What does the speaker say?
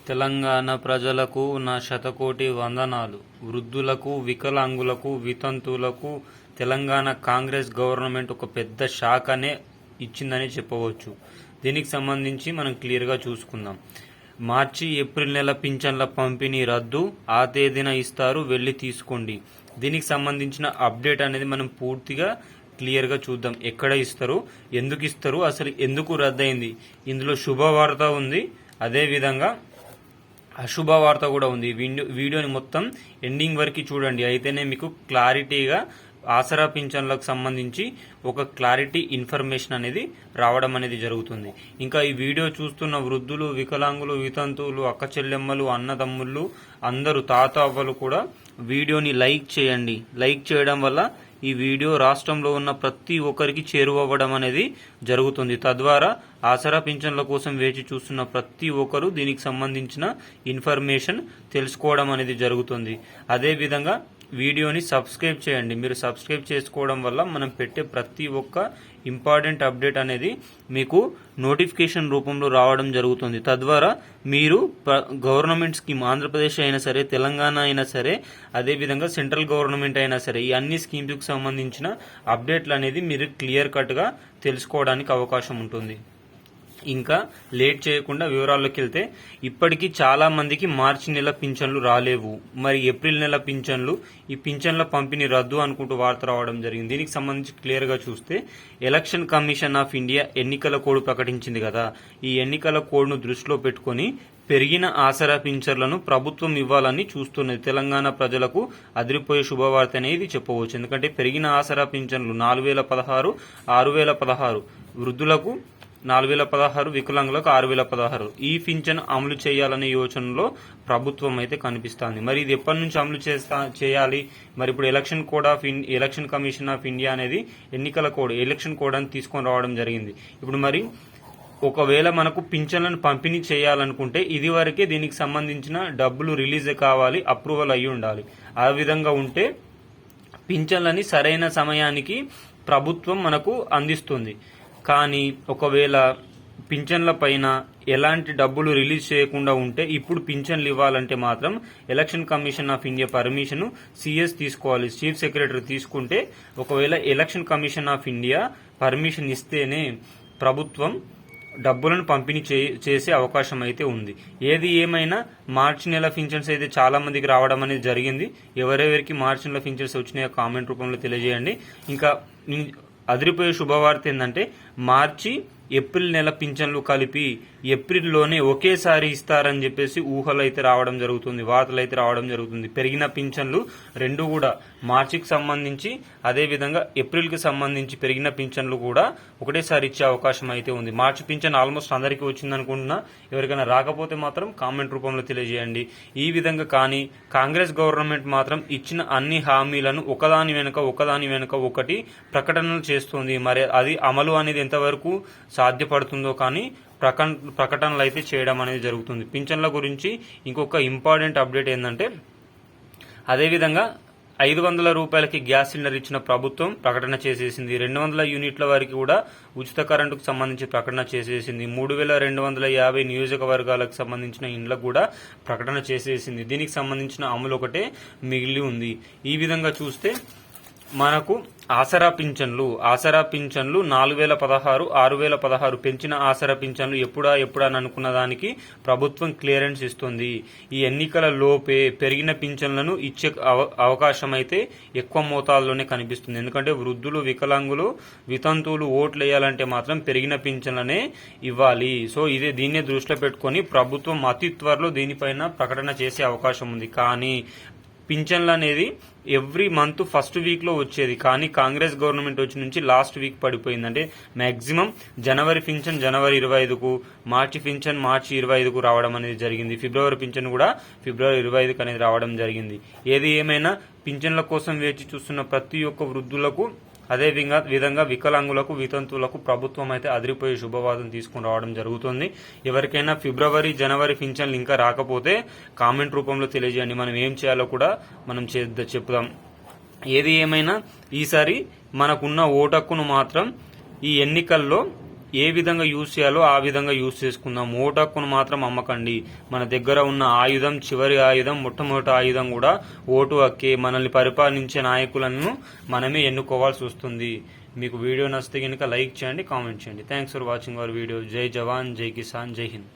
తెలంగాణ ప్రజలకు నా శతకోటి వందనాలు. వృద్ధులకు, వికలాంగులకు, వితంతువులకు తెలంగాణ కాంగ్రెస్ గవర్నమెంట్ ఒక పెద్ద షాక్ ఇచ్చిందని చెప్పవచ్చు. దీనికి సంబంధించి మనం క్లియర్గా చూసుకుందాం. మార్చి, ఏప్రిల్ నెల పింఛన్ల పంపిణీ రద్దు, ఆ తేదీన ఇస్తారు, వెళ్ళి తీసుకోండి. దీనికి సంబంధించిన అప్డేట్ అనేది మనం పూర్తిగా క్లియర్గా చూద్దాం. ఎక్కడ ఇస్తారు, ఎందుకు ఇస్తారు, అసలు ఎందుకు రద్దయింది, ఇందులో శుభవార్త ఉంది, అదేవిధంగా అశుభవార్త కూడా ఉంది. వీడియోని మొత్తం ఎండింగ్ వరకు చూడండి, అయితేనే మీకు క్లారిటీగా ఆసరా పింఛన్లకు సంబంధించి ఒక క్లారిటీ ఇన్ఫర్మేషన్ అనేది రావడం అనేది జరుగుతుంది. ఇంకా ఈ వీడియో చూస్తున్న వృద్ధులు, వికలాంగులు, వితంతువులు, అక్క చెల్లెమ్మలు, అన్నదమ్ముళ్ళు, అందరూ తాత అవ్వలు కూడా వీడియోని లైక్ చేయండి. లైక్ చేయడం వల్ల ఈ వీడియో రాష్ట్రంలో ఉన్న ప్రతి ఒక్కరికి చేరువవ్వడం అనేది జరుగుతుంది. తద్వారా ఆసరా పింఛన్ల కోసం వేచి చూస్తున్న ప్రతి ఒక్కరు దీనికి సంబంధించిన ఇన్ఫర్మేషన్ తెలుసుకోవడం అనేది జరుగుతుంది. అదేవిధంగా వీడియోని సబ్స్క్రైబ్ చేయండి. మీరు సబ్స్క్రైబ్ చేసుకోవడం వల్ల మనం పెట్టే ప్రతి ఒక్క ఇంపార్టెంట్ అప్డేట్ అనేది మీకు నోటిఫికేషన్ రూపంలో రావడం జరుగుతుంది. తద్వారా మీరు గవర్నమెంట్ స్కీమ్, ఆంధ్రప్రదేశ్ అయినా సరే, తెలంగాణ అయినా సరే, అదేవిధంగా సెంట్రల్ గవర్నమెంట్ అయినా సరే, ఈ అన్ని స్కీమ్స్కి సంబంధించిన అప్డేట్లు అనేది మీరు క్లియర్ కట్గా తెలుసుకోవడానికి అవకాశం ఉంటుంది. ఇంకా లేట్ చేయకుండా వివరాల్లోకి వెళ్తే, ఇప్పటికీ చాలా మందికి మార్చి నెల పింఛన్లు రాలేవు. మరి ఏప్రిల్ నెల పింఛన్లు, ఈ పింఛన్ల పంపిణీ రద్దు అనుకుంటూ వార్త రావడం జరిగింది. దీనికి సంబంధించి క్లియర్గా చూస్తే, ఎలక్షన్ కమిషన్ ఆఫ్ ఇండియా ఎన్నికల కోడ్ ప్రకటించింది కదా, ఈ ఎన్నికల కోడ్ను దృష్టిలో పెట్టుకుని పెరిగిన ఆసరా పింఛన్లను ప్రభుత్వం ఇవ్వాలని చూస్తున్నది. తెలంగాణ ప్రజలకు అదిరిపోయే శుభవార్త అనేది చెప్పవచ్చు. ఎందుకంటే పెరిగిన ఆసరా పింఛన్లు 4016, 6016, వృద్ధులకు 4016, వికలాంగులకు 6016, ఈ పింఛన్ అమలు చేయాలనే యోచనలో ప్రభుత్వం అయితే కనిపిస్తోంది. మరి ఇది ఎప్పటి నుంచి అమలు చేయాలి? మరి ఇప్పుడు ఎలక్షన్ కమిషన్ ఆఫ్ ఇండియా అనేది ఎన్నికల కోడ్, ఎలక్షన్ కోడ్ అని తీసుకొని రావడం జరిగింది. ఇప్పుడు మరి ఒకవేళ మనకు పింఛన్లను పంపిణీ చేయాలనుకుంటే ఇది వరకే దీనికి సంబంధించిన డబ్బులు రిలీజ్ కావాలి, అప్రూవల్ అయ్యి ఉండాలి. ఆ విధంగా ఉంటే పింఛన్లని సరైన సమయానికి ప్రభుత్వం మనకు అందిస్తుంది. కానీ ఒకవేళ పింఛన్ల పైన ఎలాంటి డబ్బులు రిలీజ్ చేయకుండా ఉంటే, ఇప్పుడు పింఛన్లు ఇవ్వాలంటే మాత్రం election commission of India permission CS తీసుకోవాలి, చీఫ్ సెక్రటరీ తీసుకుంటే, ఒకవేళ election commission of India permission ఇస్తేనే ప్రభుత్వం డబ్బులను పంపిణీ చేసే అవకాశం అయితే ఉంది. ఏది ఏమైనా మార్చి నెల పింఛన్స్ అయితే చాలా మందికి రావడం అనేది జరిగింది. ఎవరెవరికి మార్చి నెల పింఛన్స్ వచ్చినాయో కామెంట్ రూపంలో తెలియజేయండి. ఇంకా అదిరిపోయే శుభవార్త ఏంటంటే, మార్చి, ఏప్రిల్ నెల పింఛన్లు కలిపి ఏప్రిల్లోనే ఒకేసారి ఇస్తారని చెప్పేసి ఊహలు అయితే రావడం జరుగుతుంది, వార్తలు అయితే రావడం జరుగుతుంది. పెరిగిన పింఛన్లు రెండు కూడా మార్చికి సంబంధించి, అదేవిధంగా ఏప్రిల్కి సంబంధించి పెరిగిన పింఛన్లు కూడా ఒకటేసారి ఇచ్చే అవకాశం అయితే ఉంది. మార్చి పింఛన్ ఆల్మోస్ట్ అందరికీ వచ్చింది అనుకుంటున్నా. ఎవరికైనా రాకపోతే మాత్రం కామెంట్ రూపంలో తెలియజేయండి. ఈ విధంగా కానీ కాంగ్రెస్ గవర్నమెంట్ మాత్రం ఇచ్చిన అన్ని హామీలను ఒకదాని వెనుక ఒకటి ప్రకటనలు చేస్తుంది. మరి అది అమలు అనేది ఎంతవరకు సాధ్యపడుతుందో కానీ ప్రకటనలు అయితే చేయడం అనేది జరుగుతుంది. పింఛన్ల గురించి ఇంకొక ఇంపార్టెంట్ అప్డేట్ ఏంటంటే, అదేవిధంగా 500 రూపాయలకి గ్యాస్ సిలిండర్ ఇచ్చిన ప్రభుత్వం ప్రకటన చేసేసింది. 200 యూనిట్ల వరకు కూడా ఉచిత కరెంటుకు సంబంధించి ప్రకటన చేసేసింది. 3250 నియోజకవర్గాలకు సంబంధించిన ఇండ్లకు కూడా ప్రకటన చేసేసింది. దీనికి సంబంధించిన అమలు ఒకటే మిగిలి ఉంది. ఈ విధంగా చూస్తే మనకు ఆసరా పింఛన్లు 4016, 6016 పెంచిన ఆసరా పింఛన్లు ఎప్పుడా అని అనుకున్న దానికి ప్రభుత్వం క్లియరెన్స్ ఇస్తుంది. ఈ ఎన్నికల లోపే పెరిగిన పింఛన్లను ఇచ్చే అవకాశం అయితే ఎక్కువ మోతాదులోనే కనిపిస్తుంది. ఎందుకంటే వృద్ధులు, వికలాంగులు, వితంతువులు ఓట్లు వేయాలంటే మాత్రం పెరిగిన పింఛన్లనే ఇవ్వాలి. సో దీన్నే దృష్టిలో పెట్టుకొని ప్రభుత్వం అతి త్వరలో దీనిపైన ప్రకటన చేసే అవకాశం ఉంది. కానీ పింఛన్లు అనేది ఎవ్రీ మంత్ ఫస్ట్ వీక్లో వచ్చేది, కానీ కాంగ్రెస్ గవర్నమెంట్ వచ్చి నుంచి లాస్ట్ వీక్ పడిపోయింది. అంటే మ్యాక్సిమం జనవరి పింఛన్ జనవరి 25కు, మార్చి పింఛన్ మార్చి 25కు రావడం అనేది జరిగింది. ఫిబ్రవరి పింఛన్ కూడా ఫిబ్రవరి 25కు అనేది రావడం జరిగింది. ఏది ఏమైనా పింఛన్ల కోసం వేచి చూస్తున్న ప్రతి ఒక్క వృద్ధులకు, అదే విధంగా వికలాంగులకు, వితంతువులకు ప్రభుత్వం అయితే అదిరిపోయే శుభవార్తను తీసుకుని రావడం జరుగుతుంది. ఎవరికైనా ఫిబ్రవరి, జనవరి పింఛన్లు ఇంకా రాకపోతే కామెంట్ రూపంలో తెలియజేయండి. మనం ఏం చేయాలో కూడా మనం చెప్దాం. ఏది ఏమైనా ఈసారి మనకున్న ఓటు హక్కును మాత్రం ఈ ఎన్నికల్లో ఏ విధంగా యూజ్ చేయాలో ఆ విధంగా యూజ్ చేసుకుందాం. ఓటు హక్కును మాత్రం అమ్మకండి. మన దగ్గర ఉన్న ఆయుధం, చివరి ఆయుధం, మొట్టమొదటి ఆయుధం కూడా ఓటు హక్కే. మనల్ని పరిపాలించే నాయకులను మనమే ఎన్నుకోవాల్సి వస్తుంది. మీకు వీడియో నచ్చితే కనుక లైక్ చేయండి, కామెంట్ చేయండి. Thanks for watching our video. జై జవాన్, జై కిసాన్, జై హింద్.